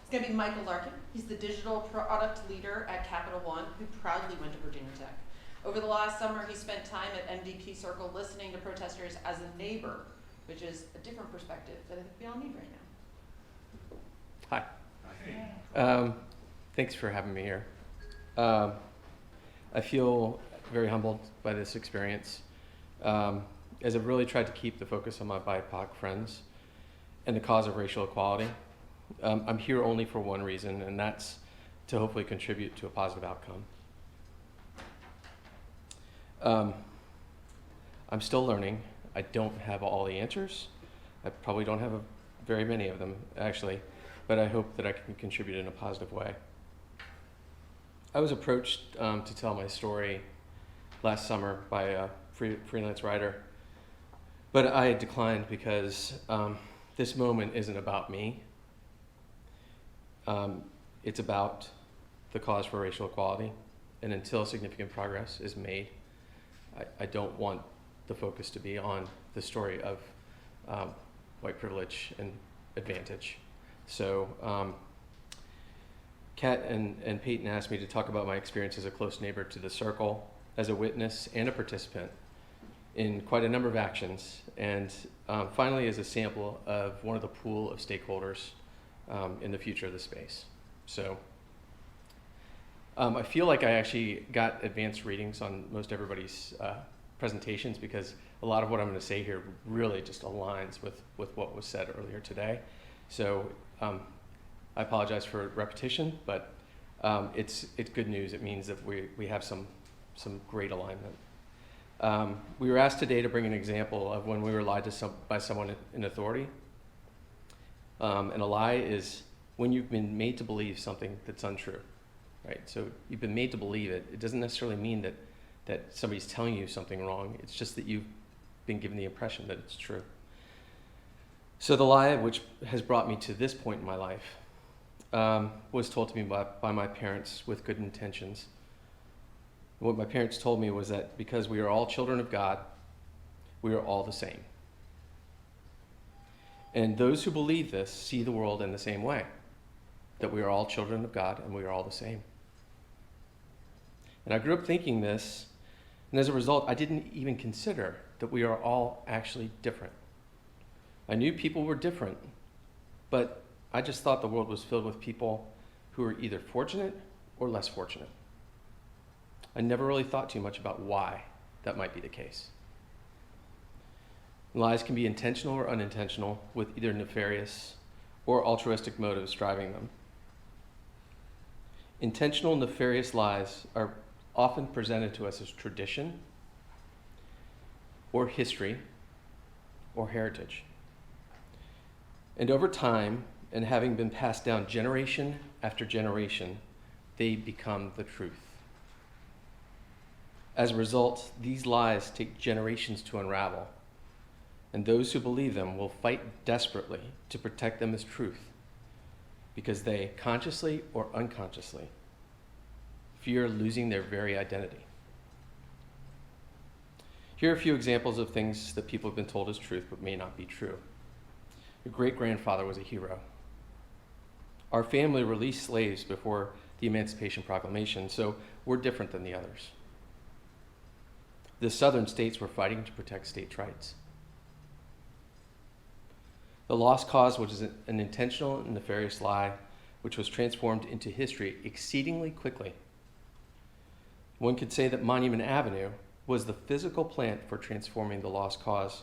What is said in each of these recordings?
It's going to be Michael Larkin. He's the digital product leader at Capital One, who proudly went to Virginia Tech. Over the last summer, he spent time at MVP Circle listening to protesters as a neighbor, which is a different perspective that I think we all need right now. Hi. Thanks for having me here. I feel very humbled by this experience, as I've really tried to keep the focus on my BIPOC friends and the cause of racial equality. I'm here only for one reason, and that's to hopefully contribute to a positive outcome. I'm still learning. I don't have all the answers. I probably don't have very many of them, actually, but I hope that I can contribute in a positive way. I was approached to tell my story last summer by a freelance writer, but I declined because this moment isn't about me. It's about the cause for racial equality, and until significant progress is made, I don't want the focus to be on the story of white privilege and advantage. So Kat and Peyton asked me to talk about my experience as a close neighbor to the Circle, as a witness and a participant in quite a number of actions, and finally as a sample of one of the pool of stakeholders in the future of the space. So I feel like I actually got advanced readings on most everybody's presentations, because a lot of what I'm going to say here really just aligns with what was said earlier today. So I apologize for repetition, but it's good news. It means that we have some great alignment. We were asked today to bring an example of when we were lied to by someone in authority. And a lie is when you've been made to believe something that's untrue, right? So you've been made to believe it. It doesn't necessarily mean that somebody's telling you something wrong. It's just that you've been given the impression that it's true. So the lie, which has brought me to this point in my life, was told to me by my parents with good intentions. What my parents told me was that because we are all children of God, we are all the same. And those who believe this see the world in the same way, that we are all children of God and we are all the same. And I grew up thinking this, and as a result, I didn't even consider that we are all actually different. I knew people were different, but I just thought the world was filled with people who were either fortunate or less fortunate. I never really thought too much about why that might be the case. Lies can be intentional or unintentional, with either nefarious or altruistic motives driving them. Intentional nefarious lies are often presented to us as tradition or history or heritage. And over time, and having been passed down generation after generation, they become the truth. As a result, these lies take generations to unravel, and those who believe them will fight desperately to protect them as truth, because they, consciously or unconsciously, fear losing their very identity. Here are a few examples of things that people have been told as truth but may not be true. Your great-grandfather was a hero. Our family released slaves before the Emancipation Proclamation, so we're different than the others. The southern states were fighting to protect states' rights. The lost cause was an intentional and nefarious lie, which was transformed into history exceedingly quickly. One could say that Monument Avenue was the physical plant for transforming the lost cause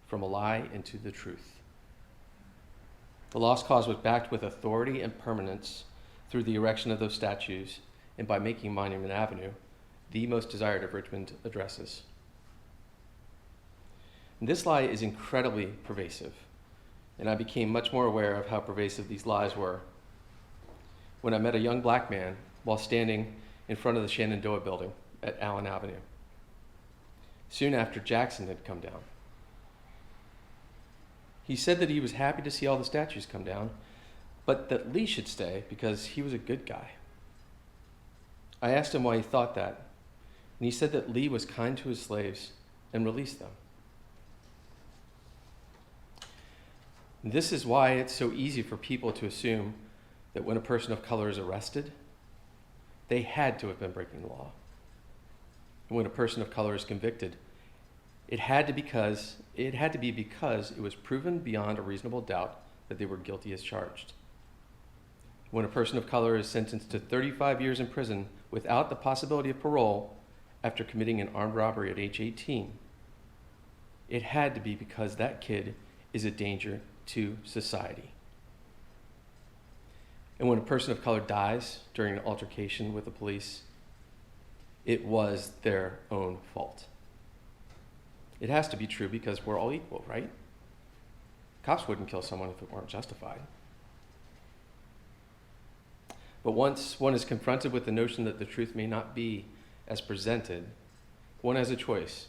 from a lie into the truth. The lost cause was backed with authority and permanence through the erection of those statues and by making Monument Avenue the most desired of Richmond addresses. And this lie is incredibly pervasive, and I became much more aware of how pervasive these lies were when I met a young black man while standing in front of the Shenandoah building at Allen Avenue, soon after Jackson had come down. He said that he was happy to see all the statues come down, but that Lee should stay because he was a good guy. I asked him why he thought that, and he said that Lee was kind to his slaves and released them. This is why it's so easy for people to assume that when a person of color is arrested, they had to have been breaking the law. And when a person of color is convicted, it had to be because it was proven beyond a reasonable doubt that they were guilty as charged. When a person of color is sentenced to 35 years in prison without the possibility of parole after committing an armed robbery at age 18, it had to be because that kid is a danger to society. And when a person of color dies during an altercation with the police, it was their own fault. It has to be true because we're all equal, right? Cops wouldn't kill someone if it weren't justified. But once one is confronted with the notion that the truth may not be as presented, one has a choice: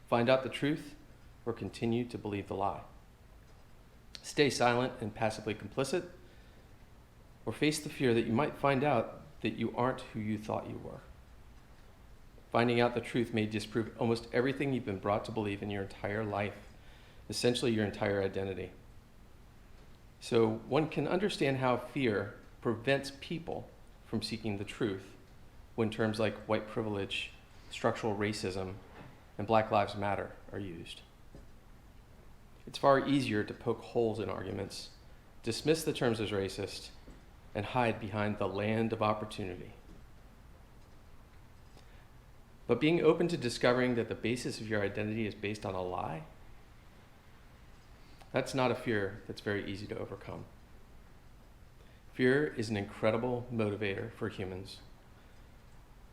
find out the truth or continue to believe the lie. Stay silent and passively complicit, or face the fear that you might find out that you aren't who you thought you were. Finding out the truth may disprove almost everything you've been brought to believe in your entire life, essentially your entire identity. So one can understand how fear prevents people from seeking the truth when terms like white privilege, structural racism, and Black Lives Matter are used. It's far easier to poke holes in arguments, dismiss the terms as racist, and hide behind the land of opportunity. But being open to discovering that the basis of your identity is based on a lie, that's not a fear that's very easy to overcome. Fear is an incredible motivator for humans,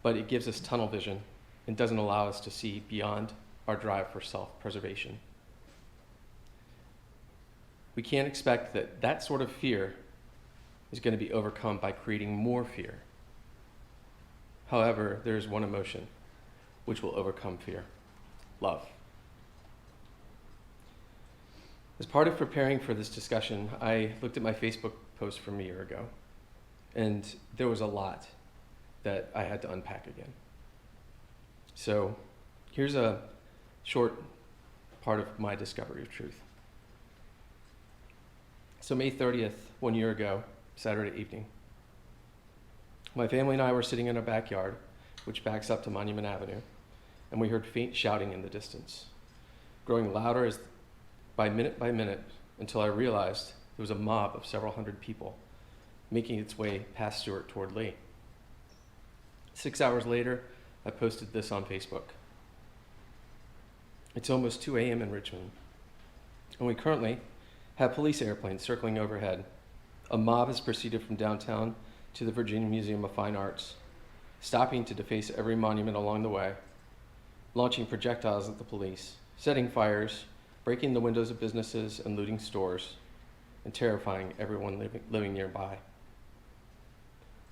but it gives us tunnel vision and doesn't allow us to see beyond our drive for self-preservation. We can't expect that that sort of fear is going to be overcome by creating more fear. However, there is one emotion which will overcome fear: love. As part of preparing for this discussion, I looked at my Facebook post from a year ago, and there was a lot that I had to unpack again. So here's a short part of my discovery of truth. So May 30th, 1 year ago, Saturday evening, my family and I were sitting in our backyard, which backs up to Monument Avenue, and we heard faint shouting in the distance, growing louder by minute, until I realized it was a mob of several hundred people making its way past Stewart toward Lee. 6 hours later, I posted this on Facebook. It's almost 2 a.m. in Richmond, and we currently have police airplanes circling overhead. A mob has proceeded from downtown to the Virginia Museum of Fine Arts, stopping to deface every monument along the way, launching projectiles at the police, setting fires, breaking the windows of businesses and looting stores, and terrifying everyone living nearby.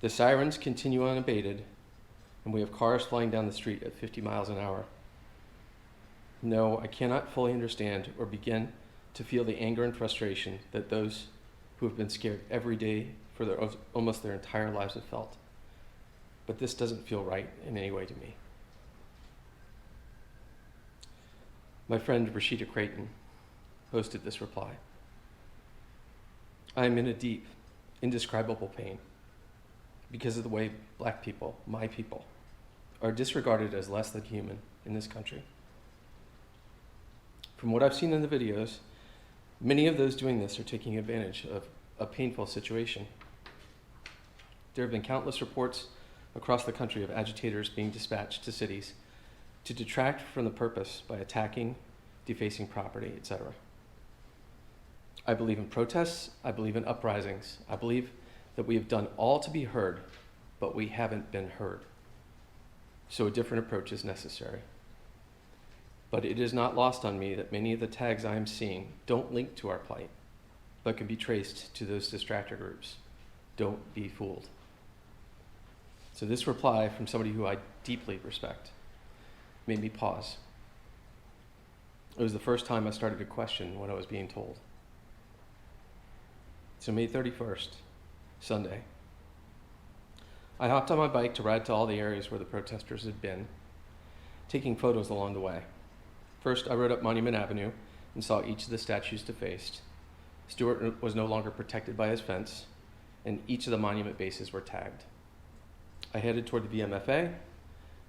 The sirens continue unabated, and we have cars flying down the street at 50 miles an hour. No, I cannot fully understand or begin to feel the anger and frustration that those who have been scared every day for almost their entire lives have felt. But this doesn't feel right in any way to me. My friend Rashida Creighton posted this reply. I am in a deep, indescribable pain because of the way Black people, my people, are disregarded as less than human in this country. From what I've seen in the videos, many of those doing this are taking advantage of a painful situation. There have been countless reports across the country of agitators being dispatched to cities to detract from the purpose by attacking, defacing property, etc. I believe in protests. I believe in uprisings. I believe that we have done all to be heard, but we haven't been heard. So a different approach is necessary. But it is not lost on me that many of the tags I am seeing don't link to our plight, but can be traced to those distractor groups. Don't be fooled. So this reply from somebody who I deeply respect made me pause. It was the first time I started to question what I was being told. So May 31st, Sunday, I hopped on my bike to ride to all the areas where the protesters had been, taking photos along the way. First, I rode up Monument Avenue and saw each of the statues defaced. Stewart was no longer protected by his fence, and each of the monument bases were tagged. I headed toward the VMFA,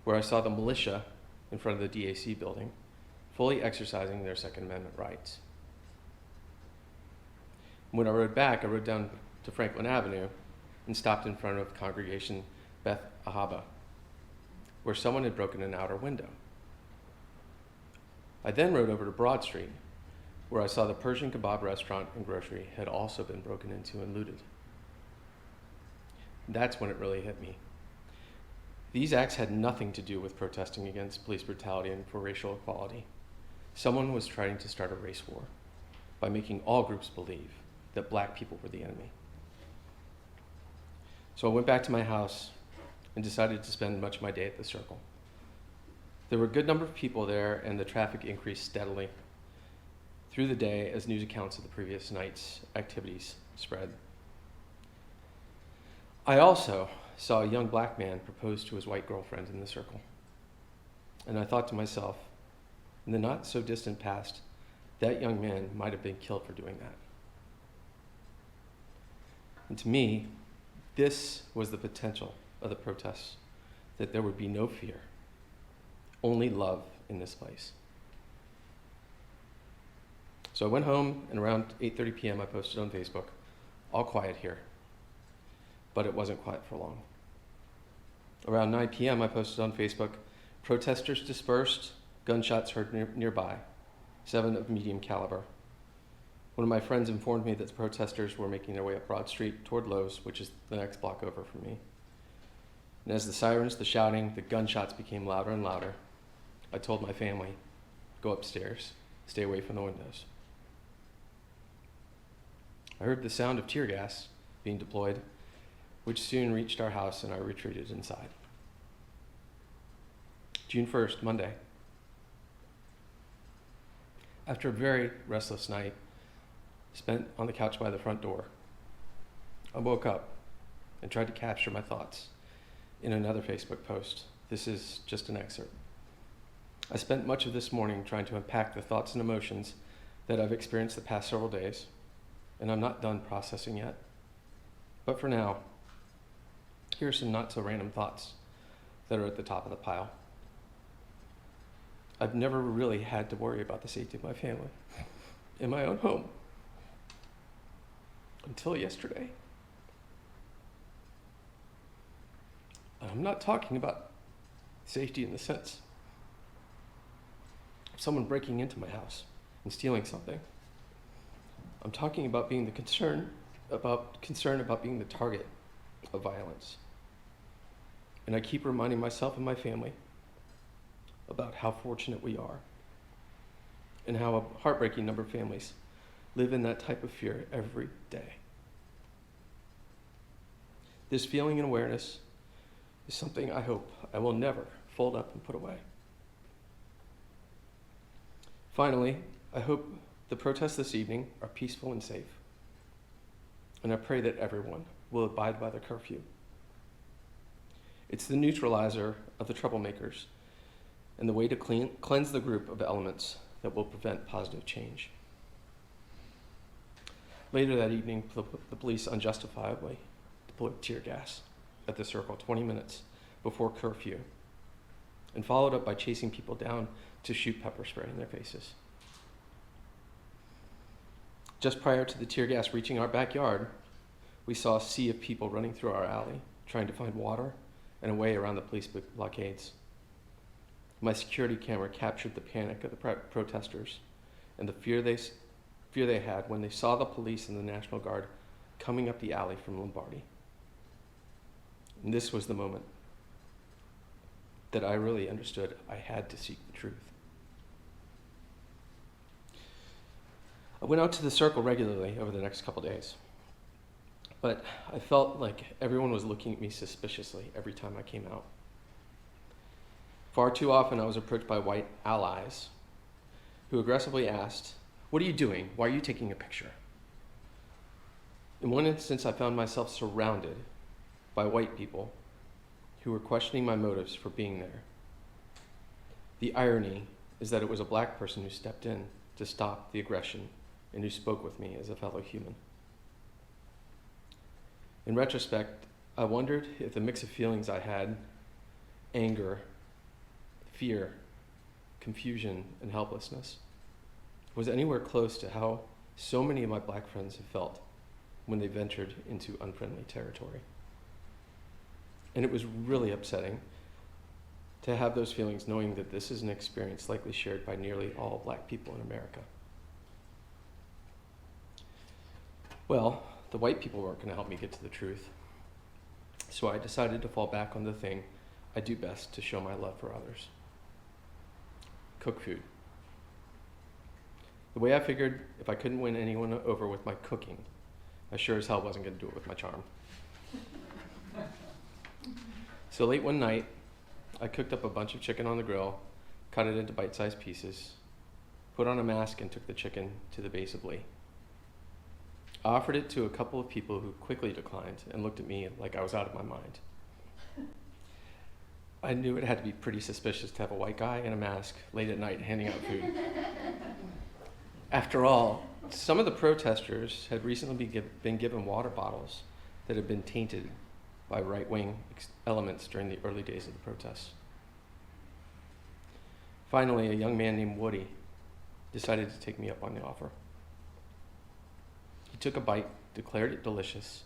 where I saw the militia in front of the DAC building, fully exercising their Second Amendment rights. When I rode back, I rode down to Franklin Avenue and stopped in front of Congregation Beth Ahaba, where someone had broken an outer window. I then rode over to Broad Street, where I saw the Persian kebab restaurant and grocery had also been broken into and looted. That's when it really hit me. These acts had nothing to do with protesting against police brutality and for racial equality. Someone was trying to start a race war by making all groups believe that black people were the enemy. So I went back to my house and decided to spend much of my day at the Circle. There were a good number of people there, and the traffic increased steadily through the day as news accounts of the previous night's activities spread. I also saw a young black man propose to his white girlfriend in the Circle. And I thought to myself, in the not so distant past, that young man might have been killed for doing that. And to me, this was the potential of the protests, that there would be no fear, only love in this place. So I went home, and around 8:30 p.m. I posted on Facebook, all quiet here. But it wasn't quiet for long. Around 9 p.m. I posted on Facebook, protesters dispersed, gunshots heard nearby, 7 of medium caliber. One of my friends informed me that the protesters were making their way up Broad Street toward Lowe's, which is the next block over from me. And as the sirens, the shouting, the gunshots became louder and louder, I told my family, go upstairs, stay away from the windows. I heard the sound of tear gas being deployed, which soon reached our house, and I retreated inside. June 1st, Monday. After a very restless night spent on the couch by the front door, I woke up and tried to capture my thoughts in another Facebook post. This is just an excerpt. I spent much of this morning trying to unpack the thoughts and emotions that I've experienced the past several days, and I'm not done processing yet. But for now, here are some not so random thoughts that are at the top of the pile. I've never really had to worry about the safety of my family in my own home until yesterday. And I'm not talking about safety in the sense of someone breaking into my house and stealing something. I'm talking about being concern about being the target of violence. And I keep reminding myself and my family about how fortunate we are and how a heartbreaking number of families live in that type of fear every day. This feeling and awareness is something I hope I will never fold up and put away. Finally, I hope the protests this evening are peaceful and safe. And I pray that everyone will abide by the curfew. It's the neutralizer of the troublemakers and the way to cleanse the group of elements that will prevent positive change. Later that evening, the police unjustifiably deployed tear gas at the Circle 20 minutes before curfew and followed up by chasing people down to shoot pepper spray in their faces. Just prior to the tear gas reaching our backyard, we saw a sea of people running through our alley, trying to find water and a way around the police blockades. My security camera captured the panic of the protesters and the fear they had when they saw the police and the National Guard coming up the alley from Lombardi. And this was the moment that I really understood I had to seek the truth. I went out to the Circle regularly over the next couple days, but I felt like everyone was looking at me suspiciously every time I came out. Far too often I was approached by white allies who aggressively asked, "What are you doing? Why are you taking a picture?" In one instance, I found myself surrounded by white people who were questioning my motives for being there. The irony is that it was a black person who stepped in to stop the aggression and who spoke with me as a fellow human. In retrospect, I wondered if the mix of feelings I had, anger, fear, confusion, and helplessness, was anywhere close to how so many of my black friends have felt when they ventured into unfriendly territory. And it was really upsetting to have those feelings knowing that this is an experience likely shared by nearly all black people in America. Well, the white people weren't going to help me get to the truth, so I decided to fall back on the thing I do best to show my love for others: cook food. The way I figured, if I couldn't win anyone over with my cooking, I sure as hell wasn't going to do it with my charm. So late one night, I cooked up a bunch of chicken on the grill, cut it into bite-sized pieces, put on a mask, and took the chicken to the base of Lee. I offered it to a couple of people who quickly declined and looked at me like I was out of my mind. I knew it had to be pretty suspicious to have a white guy in a mask late at night handing out food. After all, some of the protesters had recently been given water bottles that had been tainted by right-wing elements during the early days of the protests. Finally, a young man named Woody decided to take me up on the offer. He took a bite, declared it delicious,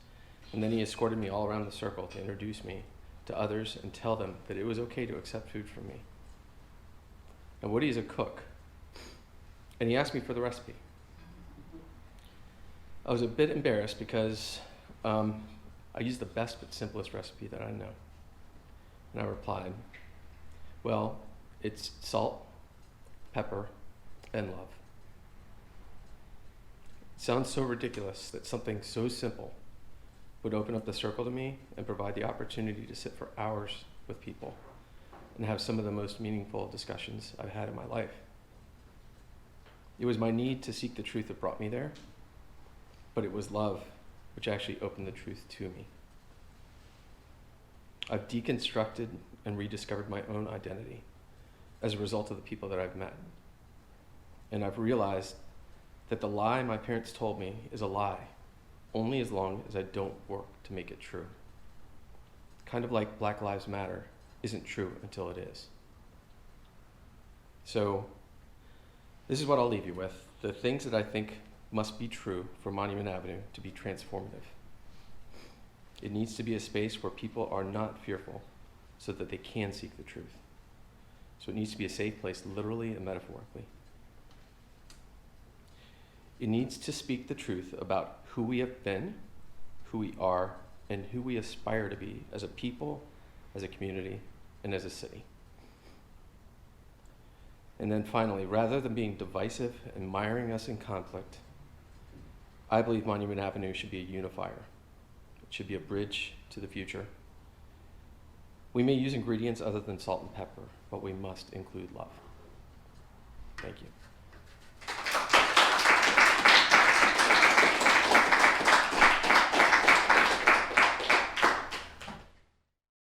and then he escorted me all around the circle to introduce me to others and tell them that it was okay to accept food from me. And Woody is a cook, and he asked me for the recipe. I was a bit embarrassed because I used the best but simplest recipe that I know. And I replied, well, it's salt, pepper, and love. It sounds so ridiculous that something so simple would open up the circle to me and provide the opportunity to sit for hours with people and have some of the most meaningful discussions I've had in my life. It was my need to seek the truth that brought me there, but it was love which actually opened the truth to me. I've deconstructed and rediscovered my own identity as a result of the people that I've met. And I've realized that the lie my parents told me is a lie only as long as I don't work to make it true. Kind of like Black Lives Matter isn't true until it is. So this is what I'll leave you with: the things that I think must be true for Monument Avenue to be transformative. It needs to be a space where people are not fearful so that they can seek the truth. So it needs to be a safe place, literally and metaphorically. It needs to speak the truth about who we have been, who we are, and who we aspire to be as a people, as a community, and as a city. And then finally, rather than being divisive and miring us in conflict, I believe Monument Avenue should be a unifier. It should be a bridge to the future. We may use ingredients other than salt and pepper, but we must include love. Thank you.